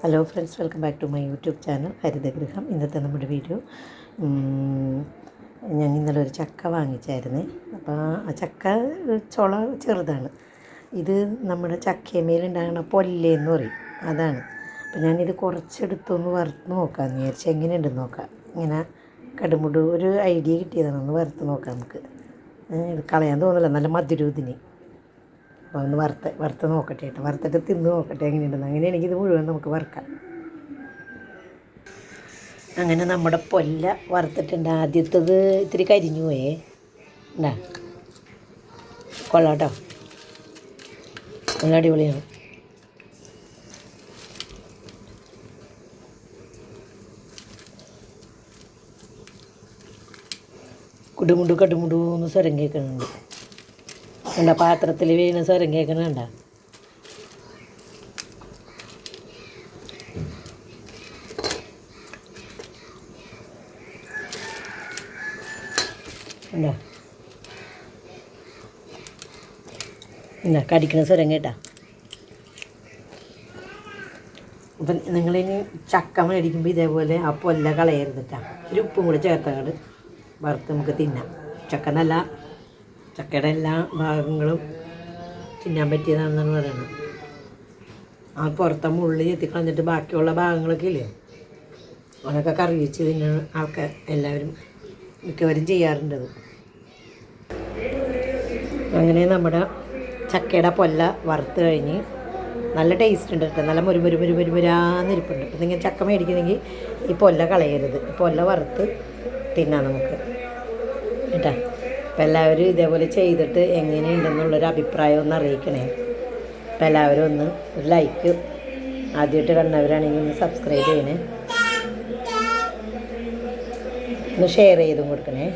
Hello friends, welcome back to my YouTube channel Harithagriham. ഇന്നത്തെ നമ്മുടെ video, ഞാൻ ഇന്നലെ ഒരു ചക്ക വാങ്ങിച്ചായിരുന്നേ. അപ്പോൾ ആ ചക്ക ചുള ചെറുതാണ്. ഇത് നമ്മുടെ ചക്കയമേലുണ്ടാകുന്ന പൊല്ലേന്ന് പറയും, അതാണ്. അപ്പോൾ ഞാനിത് കുറച്ചെടുത്തൊന്ന് വറുത്ത് നോക്കാമെന്ന് വിചാരിച്ചു. എങ്ങനെയുണ്ടെന്ന് നോക്കാം. ഇങ്ങനെ കടുമുട് ഒരു ഐഡിയ കിട്ടിയതാണ്. ഒന്ന് വറുത്ത് നോക്കാം നമുക്ക്. ഇത് കളയാൻ തോന്നില്ല, നല്ല മധുരം ഇതിന്. അപ്പോൾ ഒന്ന് വറുത്ത് നോക്കട്ടെ കേട്ടോ. വറുത്തിട്ട് തിന്ന് നോക്കട്ടെ എങ്ങനെയുണ്ടെന്ന്. അങ്ങനെയാണെങ്കിൽ ഇത് മുഴുവൻ നമുക്ക് വറുക്കാം. അങ്ങനെ നമ്മുടെ പൊല്ല വറുത്തിട്ടുണ്ട്. ആദ്യത്തത് ഇത്തിരി കരിഞ്ഞു പോയേ. ഉണ്ടാ കൊള്ളാം കേട്ടോ, നല്ല അടിപൊളിയാണ്. കടുമുടു എന്ന് സ്വരം കേൾക്കുന്നുണ്ട്. എന്താ പാത്രത്തിൽ വീണ സ്വരം കേൾക്കണണ്ട. എന്താ എന്താ കടിക്കണ സ്വരം കേട്ടാ. അപ്പം നിങ്ങളിനി ചക്ക മേടിക്കുമ്പോൾ ഇതേപോലെ ആ പൊല്ല കളയരുതിട്ടാ. ഒരു ഉപ്പും കൂടെ ചേർത്തങ്ങോട്ട് വറുത്ത് നമുക്ക് തിന്നാം. ചക്ക നല്ല ചക്കയുടെ എല്ലാ ഭാഗങ്ങളും തിന്നാൻ പറ്റിയതാണെന്നാണ് പറയുന്നത്. ആ പുറത്തെ മുള്ളി ചെത്തിക്കളഞ്ഞിട്ട് ബാക്കിയുള്ള ഭാഗങ്ങളൊക്കെ ഇല്ലേ, അതൊക്കെ കറി വെച്ച് തിന്നാൻ ആൾക്കാർ എല്ലാവരും മിക്കവരും ചെയ്യാറുണ്ടത്. അങ്ങനെ നമ്മുടെ ചക്കയുടെ പൊല്ല വറുത്ത് കഴിഞ്ഞ് നല്ല ടേസ്റ്റ് ഉണ്ട് കേട്ടോ. നല്ല മുരുമുരാന്നിരിപ്പുണ്ട്. അപ്പം നിങ്ങൾ ചക്ക മേടിക്കുന്നെങ്കിൽ ഈ പൊല്ല കളയരുത്. ഈ പൊല്ല വറുത്ത് തിന്നാം നമുക്ക് കേട്ടോ. അപ്പം എല്ലാവരും ഇതേപോലെ ചെയ്തിട്ട് എങ്ങനെയുണ്ടെന്നുള്ളൊരു അഭിപ്രായം ഒന്ന് അറിയിക്കണേ. അപ്പം എല്ലാവരും ഒന്ന് ഒരു ലൈക്ക്, ആദ്യമായിട്ട് കണ്ടവരാണെങ്കിൽ ഒന്ന് സബ്സ്ക്രൈബ് ചെയ്യണേ, ഒന്ന് ഷെയർ ചെയ്തും കൊടുക്കണേ.